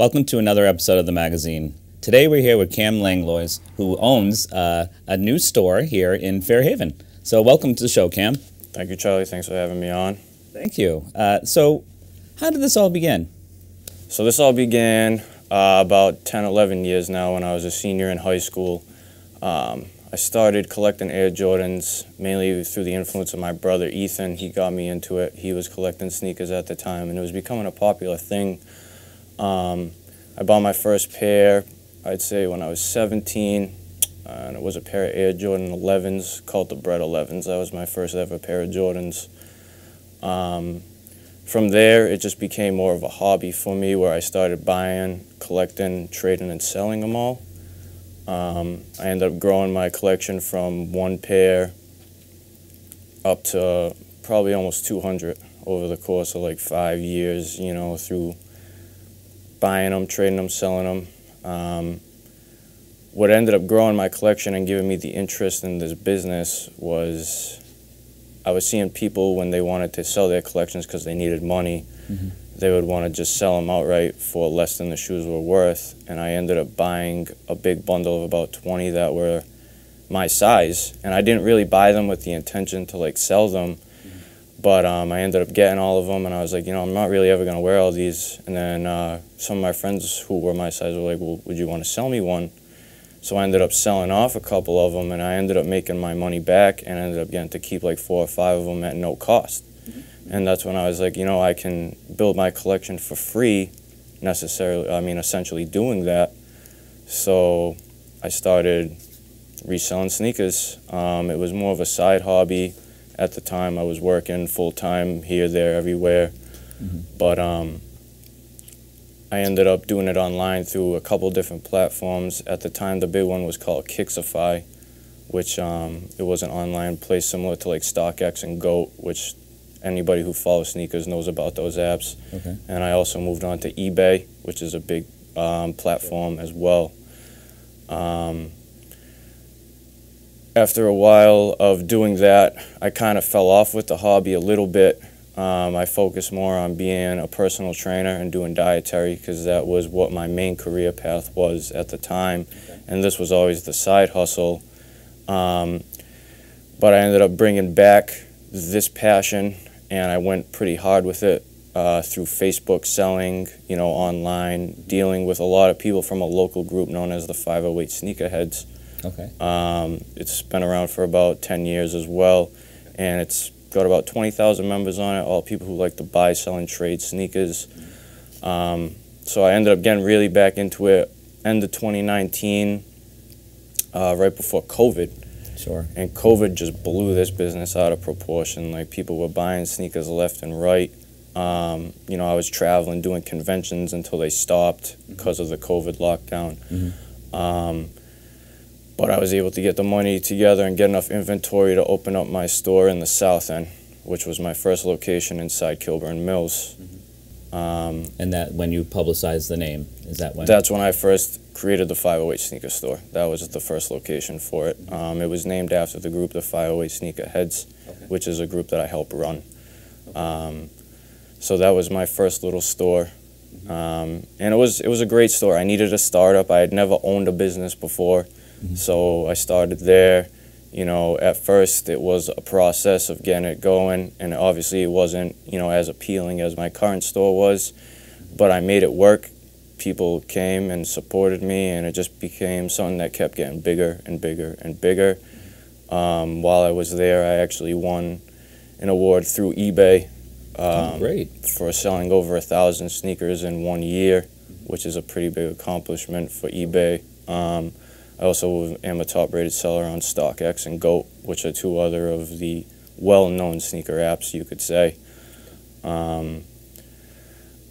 Welcome to another episode of the magazine. Today we're here with Cam Langlois, who owns a new store here in Fairhaven. So welcome to the show, Cam. Thank you, Charlie. Thanks for having me on. Thank you. So how did this all begin? So this all began about 10, 11 years now when I was a senior in high school. I started collecting Air Jordans mainly through the influence of my brother Ethan. He got me into it. He was collecting sneakers at the time, and it was becoming a popular thing. I bought my first pair, I'd say, when I was 17, and it was a pair of Air Jordan 11s called the Bread 11s. That was my first ever pair of Jordans. From there, it just became more of a hobby for me where I started buying, collecting, trading, and selling them all. I ended up growing my collection from one pair up to probably almost 200 over the course of like 5 years, you know, through buying them, trading them, selling them. What ended up growing my collection and giving me the interest in this business was I was seeing people when they wanted to sell their collections because they needed money, they would want to just sell them outright for less than the shoes were worth. And I ended up buying a big bundle of about 20 that were my size. And I didn't really buy them with the intention to like sell them. But I ended up getting all of them, and I was like, you know, I'm not really ever going to wear all these. And then some of my friends who were my size were like, well, would you want to sell me one? So I ended up selling off a couple of them, and I ended up making my money back and ended up getting to keep like 4 or 5 of them at no cost. And that's when I was like, you know, I can build my collection for free, essentially doing that. So I started reselling sneakers. It was more of a side hobby. At the time, I was working full-time here, there, everywhere. But I ended up doing it online through a couple different platforms. At the time, the big one was called Kixify, which it was an online place similar to like StockX and GOAT, which anybody who follows sneakers knows about those apps. And I also moved on to eBay, which is a big platform as well. After a while of doing that, I kind of fell off with the hobby a little bit. I focused more on being a personal trainer and doing dietary because that was what my main career path was at the time. And this was always the side hustle. But I ended up bringing back this passion, and I went pretty hard with it through Facebook selling, you know, online, dealing with a lot of people from a local group known as the 508 Sneakerheads. It's been around for about 10 years as well, and it's got about 20,000 members on it, all people who like to buy, sell, and trade sneakers. So I ended up getting really back into it end of 2019, right before COVID. And COVID just blew this business out of proportion. Like, people were buying sneakers left and right. You know, I was traveling, doing conventions until they stopped because of the COVID lockdown. But I was able to get the money together and get enough inventory to open up my store in the South End, which was my first location inside Kilburn Mills. And that, when you publicized the name, is that when? That's when I first created the 508 SneakerStore. That was the first location for it. It was named after the group, the 508 Sneakerheads, which is a group that I help run. So that was my first little store. And it was a great store. I needed a startup. I had never owned a business before. So I started there. You know, at first it was a process of getting it going, and obviously it wasn't, you know, as appealing as my current store was, but I made it work. People came and supported me, and it just became something that kept getting bigger and bigger and bigger. While I was there, I actually won an award through eBay for selling over 1,000 sneakers in 1 year, which is a pretty big accomplishment for eBay. I also am a top-rated seller on StockX and GOAT, which are 2 other of the well-known sneaker apps, you could say. I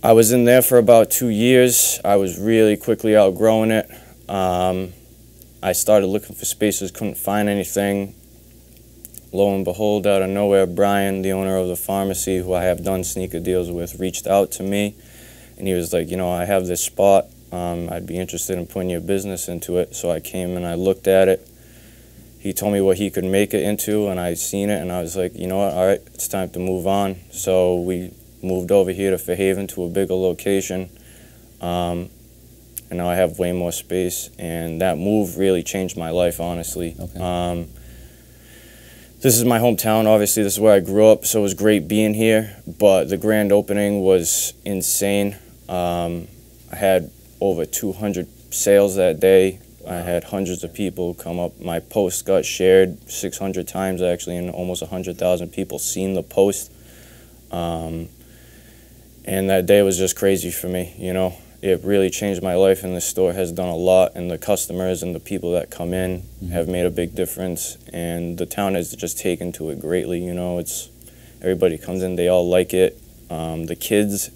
was in there for about 2 years. I was really quickly outgrowing it. I started looking for spaces, couldn't find anything. Lo and behold, out of nowhere, Brian, the owner of the pharmacy, who I have done sneaker deals with, reached out to me, and he was like, you know, I have this spot. I'd be interested in putting your business into it. So I came and I looked at it. He told me what he could make it into, and I seen it, and I was like, you know what, all right, it's time to move on. So we moved over here to Fairhaven to a bigger location. and now I have way more space, and that move really changed my life, honestly. Okay. This is my hometown, obviously. This is where I grew up, so it was great being here, but the grand opening was insane. I had over 200 sales that day. I had hundreds of people come up. My post got shared 600 times, actually, and almost 100,000 people seen the post. And that day was just crazy for me, you know. It really changed my life, and the store has done a lot, and the customers and the people that come in have made a big difference, and the town has just taken to it greatly, you know. Everybody comes in, they all like it. The kids,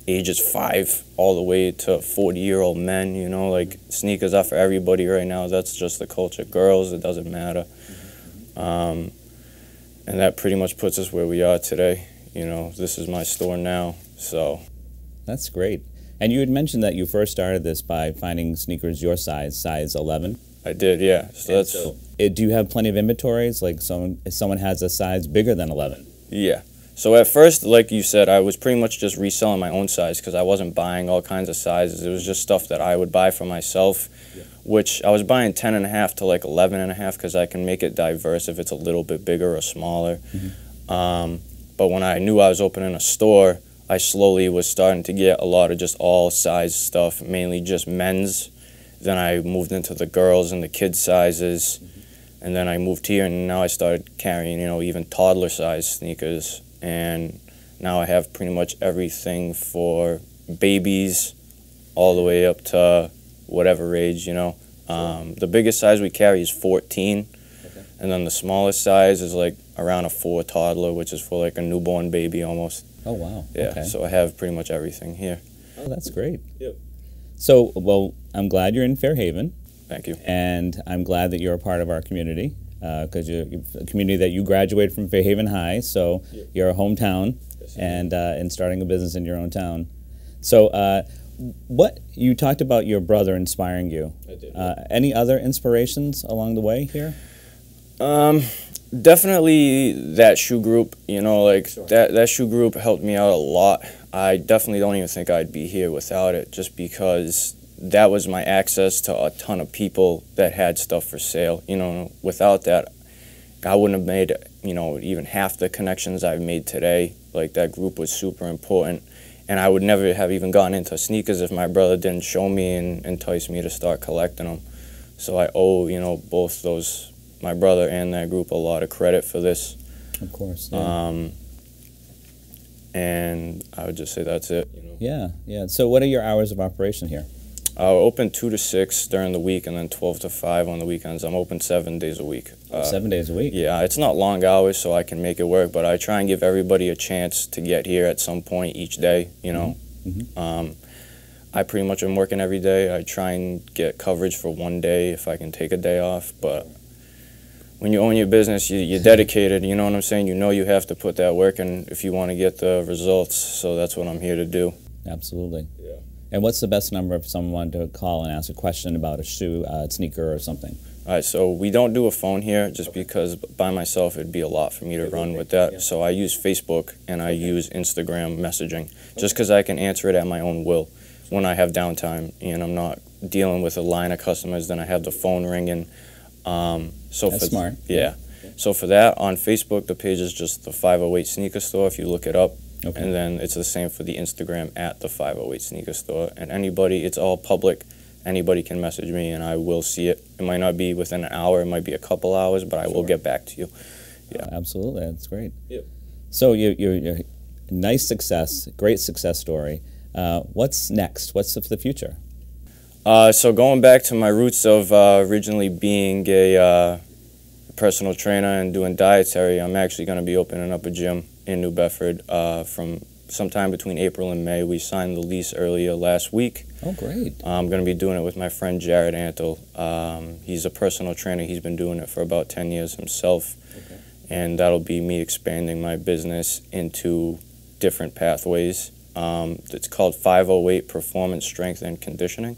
ages 5 all the way to 40-year-old men, you know, like, sneakers are for everybody right now. That's just the culture. Girls, it doesn't matter. And that pretty much puts us where we are today. You know, this is my store now, so. That's great. And you had mentioned that you first started this by finding sneakers your size 11. I did, yeah. So do you have plenty of inventories? Like, if someone has a size bigger than 11? Yeah. So at first, like you said, I was pretty much just reselling my own size because I wasn't buying all kinds of sizes. It was just stuff that I would buy for myself, which I was buying 10.5 to like 11.5 because I can make it diverse if it's a little bit bigger or smaller. But when I knew I was opening a store, I slowly was starting to get a lot of just all size stuff, mainly just men's. Then I moved into the girls and the kids sizes, and then I moved here, and now I started carrying, you know, even toddler size sneakers. And now I have pretty much everything for babies all the way up to whatever age, you know. The biggest size we carry is 14, and then the smallest size is like around a 4 toddler, which is for like a newborn baby almost. Oh, wow. Yeah, okay. so I have pretty much everything here. Oh, that's great. Yep. So, well, I'm glad you're in Fairhaven. Thank you. And I'm glad that you're a part of our community, because you're a community that you graduated from Fairhaven High, so you're a hometown, and starting a business in your own town. So, what you talked about your brother inspiring you. I did. Any other inspirations along the way here? Definitely that shoe group, you know, like that shoe group helped me out a lot. I definitely don't even think I'd be here without it, just because that was my access to a ton of people that had stuff for sale. You know, without that, I wouldn't have made, you know, even half the connections I've made today. Like, that group was super important, and I would never have even gotten into sneakers if my brother didn't show me and entice me to start collecting them. So I owe, you know, both those, my brother and that group, a lot of credit for this. Of course. Yeah. And I would just say that's it. You know? Yeah, yeah. So what are your hours of operation here? We're open 2 to 6 during the week, and then 12 to 5 on the weekends. I'm open 7 days a week. 7 days a week? Yeah, it's not long hours, so I can make it work, but I try and give everybody a chance to get here at some point each day, you know. I pretty much am working every day. I try and get coverage for one day if I can take a day off, but when you own your business, you're dedicated, you know what I'm saying? You know you have to put that work in if you want to get the results, so that's what I'm here to do. Absolutely. Yeah. And what's the best number if someone wanted to call and ask a question about a shoe, sneaker, or something? All right, so we don't do a phone here just because by myself it'd be a lot for me to run with that. So I use Facebook and I use Instagram messaging just because I can answer it at my own will when I have downtime and I'm not dealing with a line of customers, then I have the phone ringing. That's smart. Yeah. So for that, on Facebook, the page is just the 508 SneakerStore if you look it up. Okay. And then it's the same for the Instagram at the 508 SneakerStore. And anybody, it's all public. Anybody can message me and I will see it. It might not be within an hour, it might be a couple hours, but I will get back to you. Yeah. Absolutely, that's great. Yep. So you're nice success, great success story. What's next? What's the future? So going back to my roots of originally being a personal trainer and doing dietary, I'm actually going to be opening up a gym in New Bedford from sometime between April and May. We signed the lease earlier last week. Oh, great. I'm going to be doing it with my friend Jared Antle. He's a personal trainer. He's been doing it for about 10 years himself. Okay. And that'll be me expanding my business into different pathways. It's called 508 Performance, Strength, and Conditioning.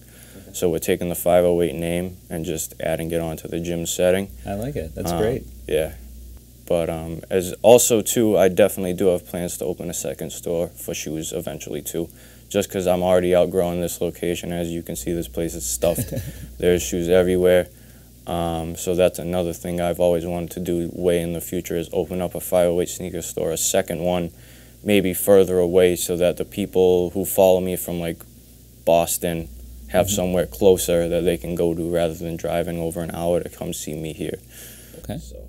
So we're taking the 508 name and just adding it onto the gym setting. I like it. That's great. Yeah. But as also, too, I definitely do have plans to open a second store for shoes eventually, too. just because I'm already outgrowing this location. As you can see, this place is stuffed. There's shoes everywhere. So that's another thing I've always wanted to do way in the future, is open up a 508 sneaker store, a second one, maybe further away, so that the people who follow me from like Boston have somewhere closer that they can go to rather than driving over an hour to come see me here. Okay. So.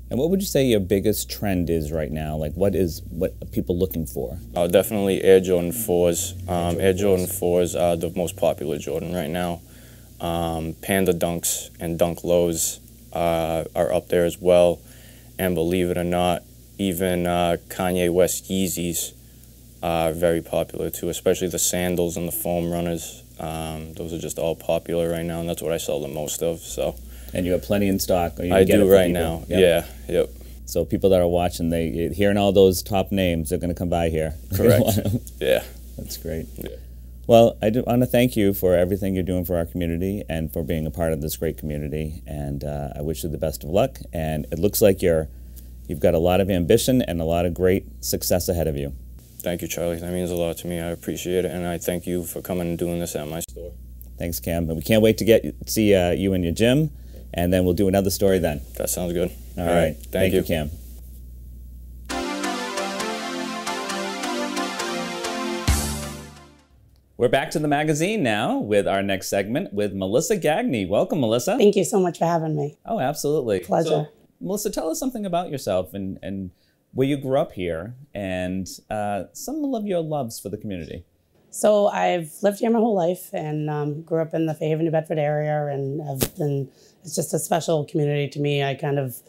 And what would you say your biggest trend is right now? Like, what are people looking for? Definitely Air Jordan 4s. Air Jordan 4s are the most popular Jordan right now. Panda Dunks and Dunk Lows are up there as well. And believe it or not, even Kanye West Yeezys are very popular too, especially the sandals and the foam runners. Those are just all popular right now, and that's what I sell the most of. So. And you have plenty in stock. Or you I get do it right now. Yep. Yeah. Yep. So people that are watching, they hearing all those top names, they're going to come by here. Correct. Yeah. That's great. Yeah. Well, I do want to thank you for everything you're doing for our community and for being a part of this great community. And I wish you the best of luck. And it looks like you've got a lot of ambition and a lot of great success ahead of you. Thank you, Charlie. That means a lot to me. I appreciate it, and I thank you for coming and doing this at my store. Thanks, Cam. And we can't wait to see you in your gym, and then we'll do another story then. That sounds good. All right. Thank you, Cam. We're back to the magazine now with our next segment with Melissa Gagne. Welcome, Melissa. Thank you so much for having me. Oh, absolutely. Pleasure. So, Melissa, tell us something about yourself and where you grew up here and some of your loves for the community. So I've lived here my whole life and grew up in the Fairhaven, New Bedford area, and it's just a special community to me. I kind of,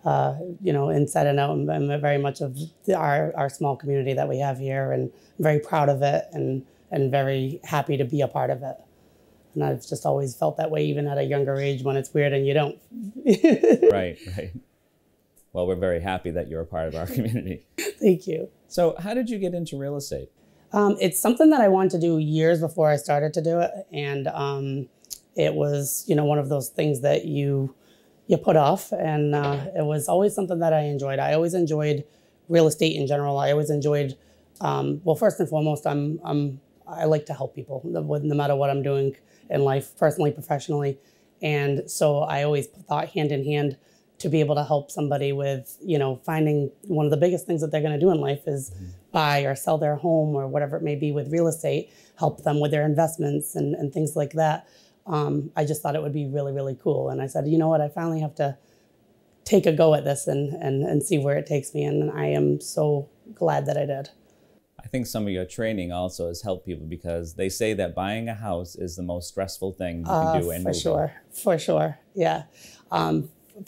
inside and out, I'm very much of our small community that we have here, and I'm very proud of it and very happy to be a part of it. And I've just always felt that way, even at a younger age when it's weird and you don't. Right. Well, we're very happy that you're a part of our community. Thank you. So how did you get into real estate? It's something that I wanted to do years before I started to do it. And it was, one of those things that you put off. And it was always something that I enjoyed. I always enjoyed real estate in general. I always enjoyed, first and foremost, I like to help people no matter what I'm doing in life, personally, professionally. And so I always thought hand in hand to be able to help somebody with, finding one of the biggest things that they're going to do in life is buy or sell their home or whatever it may be with real estate, help them with their investments and things like that. I just thought it would be really, really cool. And I said, you know what, I finally have to take a go at this and see where it takes me. And I am so glad that I did. I think some of your training also has helped people because they say that buying a house is the most stressful thing you can do. For sure. Yeah.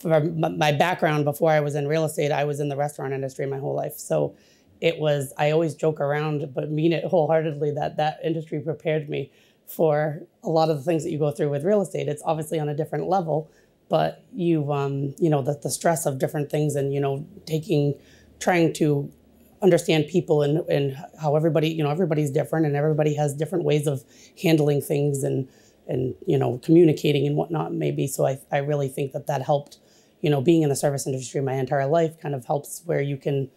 For my background before I was in real estate, I was in the restaurant industry my whole life. So I always joke around, but mean it wholeheartedly that industry prepared me for a lot of the things that you go through with real estate. It's obviously on a different level, but the stress of different things and, trying to understand people and how everybody, everybody's different and everybody has different ways of handling things and communicating and whatnot maybe. So I really think that helped, being in the service industry my entire life kind of helps where you can,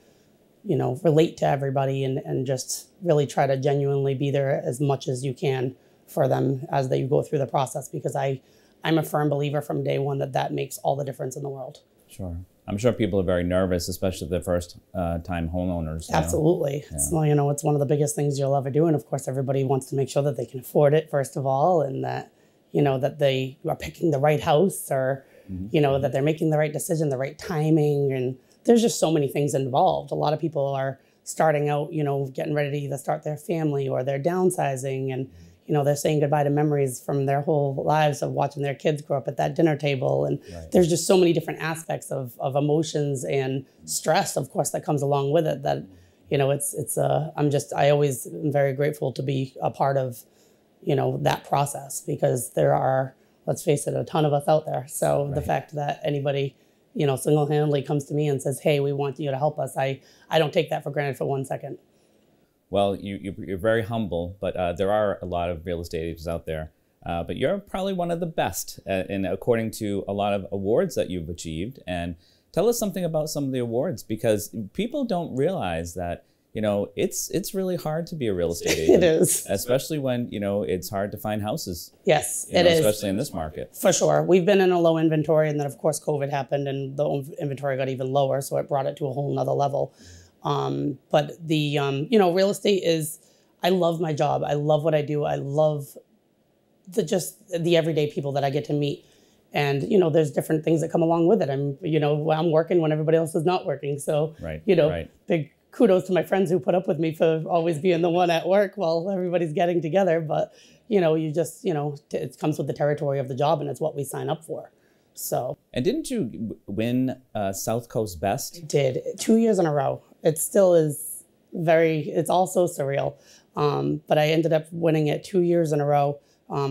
relate to everybody and just really try to genuinely be there as much as you can for them as they go through the process, because I'm a firm believer from day one that makes all the difference in the world. Sure. I'm sure people are very nervous, especially the first time homeowners. Absolutely. Yeah. It's one of the biggest things you'll ever do. And of course, everybody wants to make sure that they can afford it, first of all, and that, that they are picking the right house or, that they're making the right decision, the right timing. And there's just so many things involved. A lot of people are starting out, getting ready to either start their family or they're downsizing and, they're saying goodbye to memories from their whole lives of watching their kids grow up at that dinner table. And there's just so many different aspects of emotions and stress, of course, that comes along with it that, I always am very grateful to be a part of, that process, because there are, let's face it, a ton of us out there. So the fact that anybody, single-handedly comes to me and says, hey, we want you to help us, I don't take that for granted for 1 second. Well, you're very humble, but there are a lot of real estate agents out there. But you're probably one of the best, according to a lot of awards that you've achieved. And tell us something about some of the awards, because people don't realize that you know, it's really hard to be a real estate agent. It is. Especially when, you know, it's hard to find houses. Yes, it is. Especially in this market. For sure. We've been in a low inventory, and then of course COVID happened and the inventory got even lower, so it brought it to a whole nother level. But the, you know, real estate is, I love my job. I love what I do. I love the everyday people that I get to meet. And, you know, there's different things that come along with it. I'm working when everybody else is not working. So, you know, big kudos to my friends who put up with me for always being the one at work while everybody's getting together. But, you know, you just, you know, it comes with the territory of the job, and it's what we sign up for. So. And didn't you win South Coast Best? I did, 2 years in a row. It still is it's also surreal. But I ended up winning it 2 years in a row,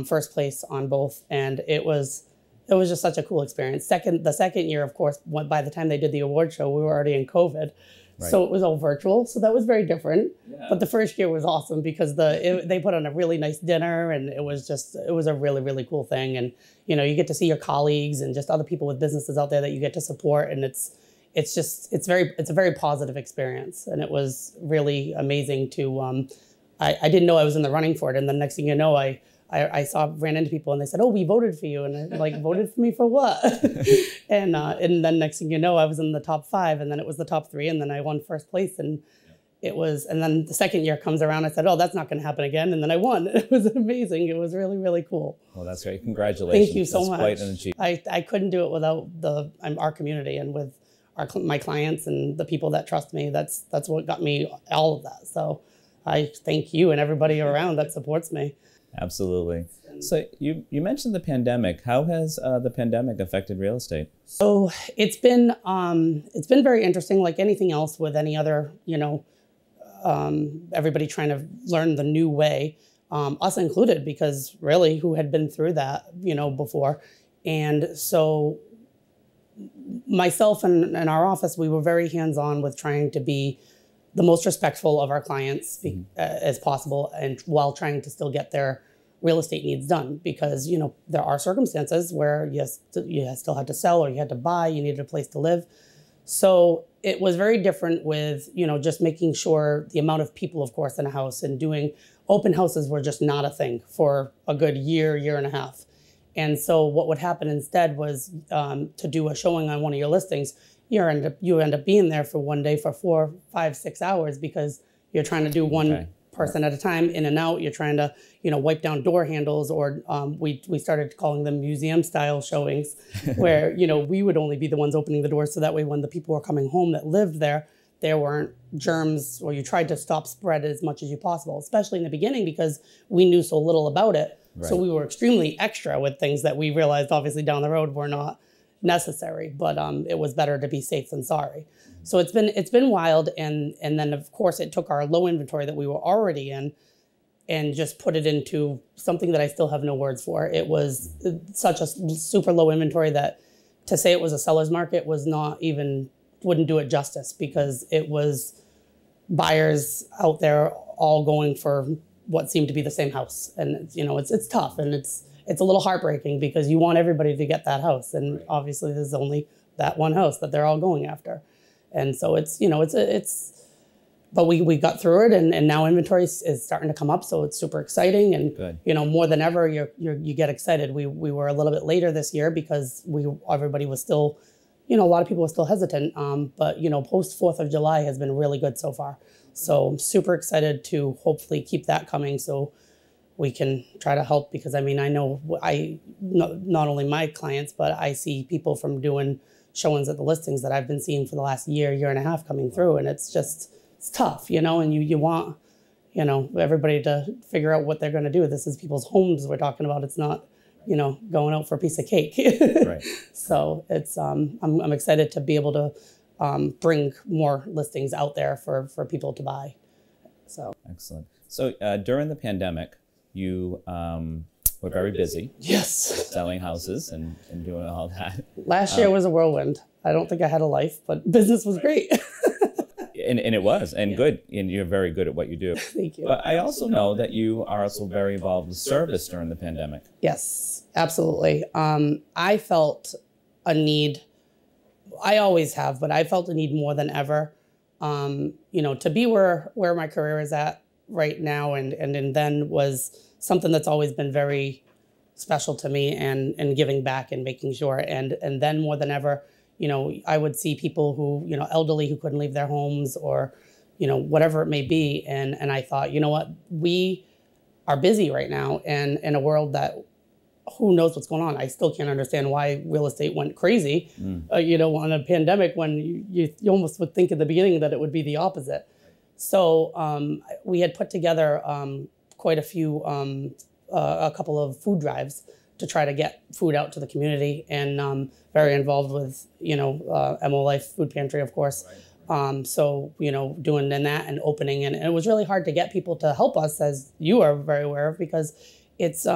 first place on both. And it was just such a cool experience. The second year, of course, by the time they did the award show, we were already in COVID. Right. So it was all virtual. So that was very different. Yeah. But the first year was awesome because they put on a really nice dinner, and it was a really, really cool thing. And, you know, you get to see your colleagues and just other people with businesses out there that you get to support. And it's a very positive experience. And it was really amazing to, I didn't know I was in the running for it. And the next thing you know, I ran into people and they said, "Oh, we voted for you." And I'm like, "Voted for me for what?" and then next thing you know, I was in the top 5, and then it was the top 3, and then I won first place. And and then the second year comes around, I said, "Oh, that's not going to happen again." And then I won. It was amazing. It was really, really cool. Well, that's great. Congratulations. Thank you so much. Quite an achievement. I couldn't do it without our community and with my clients and the people that trust me. That's what got me all of that. So I thank you and everybody around that supports me. Absolutely. So you mentioned the pandemic. How has the pandemic affected real estate? So it's been very interesting, like anything else with any other, you know, everybody trying to learn the new way, us included, because really who had been through that, you know, before. And so myself and our office, we were very hands-on with trying to be the most respectful of our clients as possible, and while trying to still get their real estate needs done, because, you know, there are circumstances where you still had to sell, or you had to buy, you needed a place to live. So it was very different with, you know, just making sure the amount of people, of course, in a house, and doing open houses were just not a thing for a good year and a half. And so what would happen instead was to do a showing on one of your listings, you end up being there for one day for 4, 5, 6 hours, because you're trying to do one person at a time, in and out. You're trying to, you know, wipe down door handles, or we started calling them museum style showings, where, you know, we would only be the ones opening the doors, so that way when the people were coming home that lived there weren't germs, or you tried to stop spread as much as you possible, especially in the beginning, because we knew so little about it. Right. So we were extremely extra with things that we realized obviously down the road were not necessary, but it was better to be safe than sorry. So it's been wild, and then of course it took our low inventory that we were already in and just put it into something that I still have no words for. It was such a super low inventory that to say it was a seller's market wouldn't do it justice, because it was buyers out there all going for what seemed to be the same house. And, you know, it's tough, and it's a little heartbreaking, because you want everybody to get that house. And obviously there's only that one house that they're all going after. And so it's, you know, but we got through it, and now inventory is starting to come up. So it's super exciting. And, good. You know, more than ever, you get excited. We were a little bit later this year because everybody was still, you know, a lot of people were still hesitant. But, you know, post 4th of July has been really good so far. So I'm super excited to hopefully keep that coming, so we can try to help, because I mean, I know not only my clients, but I see people from doing showings at the listings that I've been seeing for the last year and a half coming through. And it's tough, you know, and you want, you know, everybody to figure out what they're going to do. This is people's homes we're talking about. It's not, you know, going out for a piece of cake. Right. So it's, I'm excited to be able to bring more listings out there for people to buy. So. Excellent. So during the pandemic, you were very busy. Yes. Selling houses and doing all that. Last year was a whirlwind. I don't think I had a life, but business was great. And it was, and good, and you're very good at what you do. Thank you. But I also know that you are also very involved with service during the pandemic. Yes, absolutely. I felt a need, I always have, but I felt a need more than ever you know, to be where my career is at right now and then was something that's always been very special to me, and giving back and making sure. And then more than ever, you know, I would see people who, you know, elderly who couldn't leave their homes, or, you know, whatever it may be. And I thought, you know what, we are busy right now, and in a world that who knows what's going on. I still can't understand why real estate went crazy, you know, on a pandemic, when you almost would think at the beginning that it would be the opposite. So we had put together quite a few, a couple of food drives to try to get food out to the community, and very involved with, you know, MO Life Food Pantry, of course. So, you know, doing that and opening, and it was really hard to get people to help us, as you are very aware of, because it's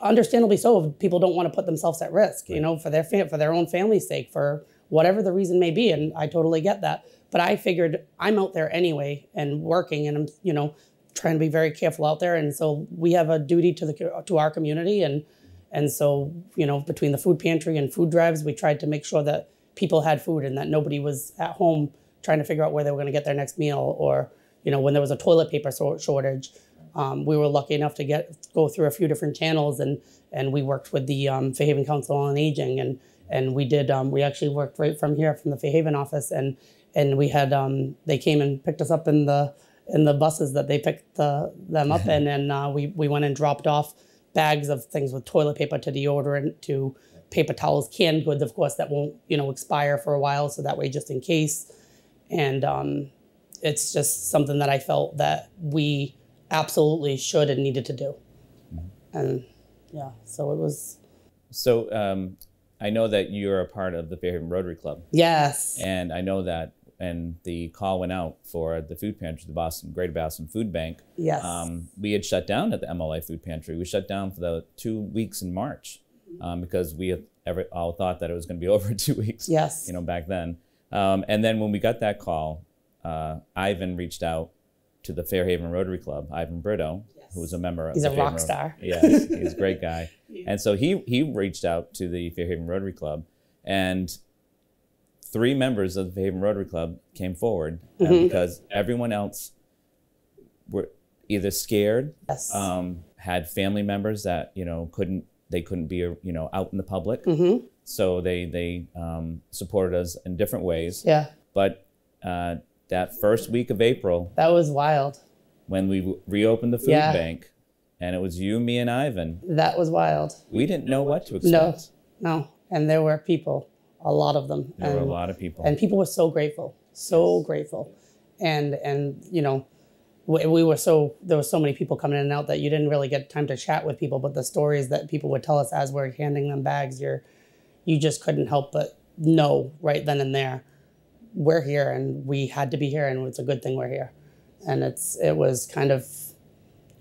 understandably so, people don't want to put themselves at risk, you know, for their own family's sake, for whatever the reason may be, and I totally get that. But I figured I'm out there anyway and working, and I'm, you know, trying to be very careful out there, and so we have a duty to our community, and so, you know, between the food pantry and food drives, we tried to make sure that people had food and that nobody was at home trying to figure out where they were going to get their next meal, or, you know, when there was a toilet paper shortage. We were lucky enough to go through a few different channels, and we worked with the Fairhaven Council on Aging, and we actually worked right from here, from the Fairhaven office, and we had they came and picked us up in the buses that they picked them up in, and we went and dropped off bags of things, with toilet paper to deodorant to paper towels, canned goods, of course, that won't, you know, expire for a while, so that way, just in case. And it's just something that I felt that we absolutely should and needed to do. And yeah, so it was. So I know that you're a part of the Fairhaven Rotary Club. Yes. And I know that when the call went out for the food pantry, the Greater Boston Food Bank, yes, we had shut down at the MLA Food Pantry. We shut down for the 2 weeks in March because we had all thought that it was going to be over in 2 weeks. Yes. You know, back then. And then when we got that call, Ivan reached out to the Fairhaven Rotary Club, Ivan Brito, yes, who was a member of He's the a Fairhaven rock star. Yes, he's a great guy. Yeah. And so he reached out to the Fairhaven Rotary Club, and 3 members of the Fairhaven Rotary Club came forward because everyone else were either scared, yes, had family members that, you know, couldn't be, you know, out in the public. So they supported us in different ways. Yeah. But that first week of April, that was wild. When we reopened the food bank, and it was you, me, and Ivan. That was wild. We didn't know what to expect. No. And there were people, a lot of them. There were a lot of people. And people were so grateful, grateful. And you know, there were so many people coming in and out that you didn't really get time to chat with people, but the stories that people would tell us as we're handing them bags, you just couldn't help but know right then and there, we're here and we had to be here, and it's a good thing we're here. And it was kind of,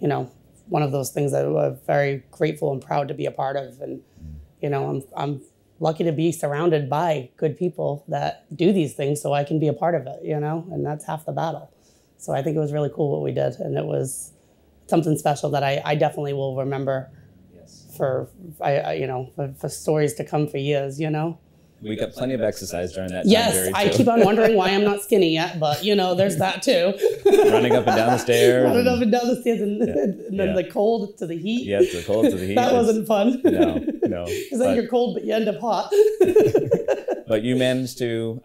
you know, one of those things that we're very grateful and proud to be a part of. And, you know, I'm lucky to be surrounded by good people that do these things so I can be a part of it, you know, and that's half the battle. So I think it was really cool what we did, and it was something special that I definitely will remember for stories to come for years, you know. We got plenty of exercise during that time period, I keep on wondering why I'm not skinny yet, but, you know, there's that too. Running up and down the stairs. Running up and down the stairs, and then the cold to the heat. Yeah, the cold to the heat. That wasn't fun. No. Because then you're cold, but you end up hot. But you managed to,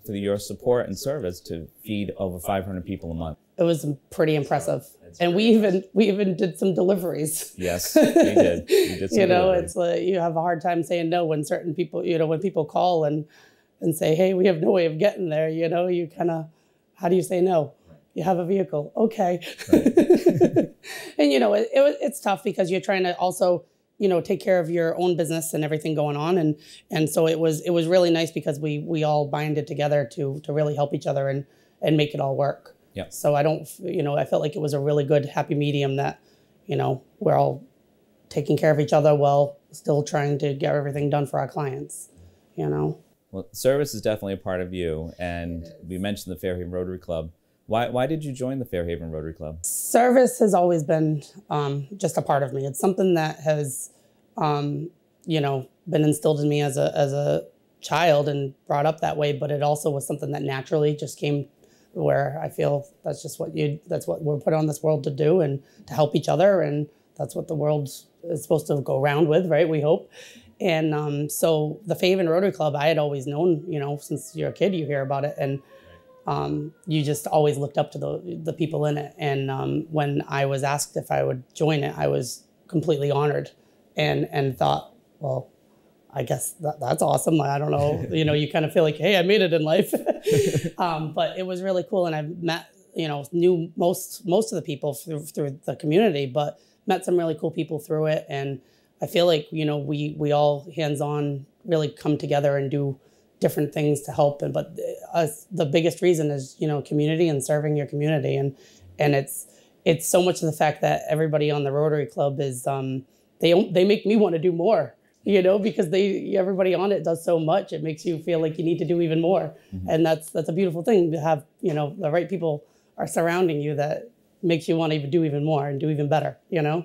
through your support and service, to feed over 500 people a month. It was pretty impressive. And we even did some deliveries. Yes, we did. We did some you know, deliveries. It's like you have a hard time saying no when certain people, you know, when people call and say, hey, we have no way of getting there, you know, you kind of, how do you say no? You have a vehicle. Okay. Right. And, you know, it's tough because you're trying to also, you know, take care of your own business and everything going on. And so it was really nice because we all binded together to really help each other and make it all work. Yeah. So I felt like it was a really good happy medium that, you know, we're all taking care of each other while still trying to get everything done for our clients, you know. Well, service is definitely a part of you. And we mentioned the Fairhaven Rotary Club. Why did you join the Fairhaven Rotary Club? Service has always been just a part of me. It's something that has, you know, been instilled in me as a child and brought up that way, but it also was something that naturally just came, where I feel that's just that's what we're put on this world to do, and to help each other, and that's what the world is supposed to go around with, right? We hope. And so the Fairhaven Rotary Club, I had always known, you know, since you're a kid, you hear about it, and you just always looked up to the people in it. And when I was asked if I would join it, I was completely honored, and thought, well, I guess that's awesome. I don't know, you know, you kind of feel like, hey, I made it in life. But it was really cool, and I met, you know, knew most of the people through the community, but met some really cool people through it. And I feel like, you know, we all hands-on really come together and do different things to help. But the biggest reason is, you know, community and serving your community. And it's so much of the fact that everybody on the Rotary Club is, they make me want to do more, you know, because everybody on it does so much. It makes you feel like you need to do even more. Mm-hmm. And that's a beautiful thing to have, you know, the right people are surrounding you that makes you want to do even more and do even better, you know?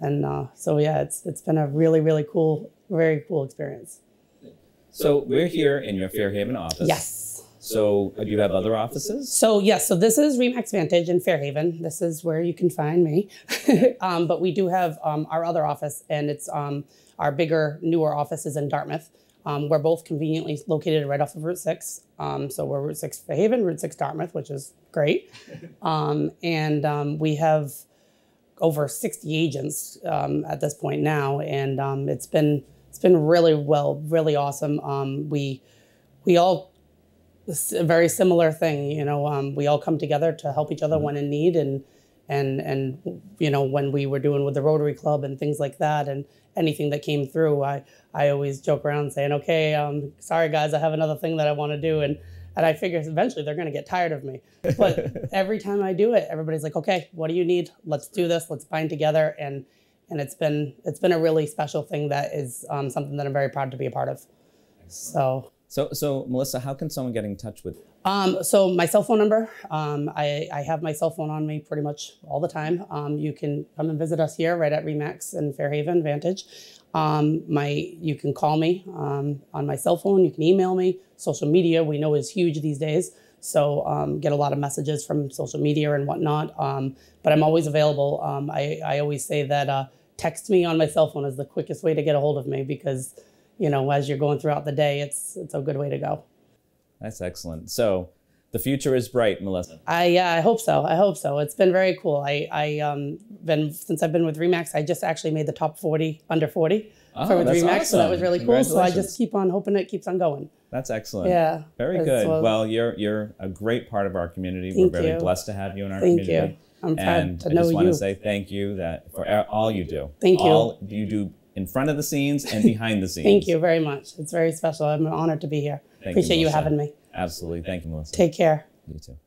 And so, yeah, it's been a really, really cool, very cool experience. So we're here in your Fairhaven office. Yes. So do you have other offices? So, yes. So this is RE/MAX Vantage in Fairhaven. This is where you can find me. But we do have our other office, and it's our bigger, newer office is in Dartmouth. We're both conveniently located right off of Route 6. So we're Route 6 Fairhaven, Route 6 Dartmouth, which is great. And we have over 60 agents at this point now, and it's been really really awesome. We all, it's a very similar thing, you know. We all come together to help each other when in need, and you know, when we were doing with the Rotary Club and things like that, and anything that came through, I always joke around saying, okay, sorry guys, I have another thing that I want to do, and I figure eventually they're going to get tired of me. But every time I do it, everybody's like, okay, what do you need? Let's do this. Let's bind together. And it's been a really special thing that is something that I'm very proud to be a part of. So Melissa, how can someone get in touch with you? So my cell phone number, I have my cell phone on me pretty much all the time. You can come and visit us here right at RE/MAX in Fairhaven Vantage. You can call me on my cell phone. You can email me. Social media, we know, is huge these days. So get a lot of messages from social media and whatnot. But I'm always available. I always say that text me on my cell phone is the quickest way to get a hold of me, because, you know, as you're going throughout the day, it's a good way to go. That's excellent. So the future is bright, Melissa. Yeah, I hope so. I hope so. It's been very cool. Since I've been with RE/MAX, I just actually made the top 40 under 40 with RE/MAX, awesome. So that was really cool. So I just keep on hoping it keeps on going. That's excellent. Yeah. Very good. Well, you're a great part of our community. We're very blessed to have you in our community. Thank you. I'm proud to know you. I just want to say thank you for all you do. Thank you. All you do in front of the scenes and behind the scenes. Thank you very much. It's very special. I'm honored to be here. Appreciate you having me. Absolutely. Thank you, Melissa. Take care. You too.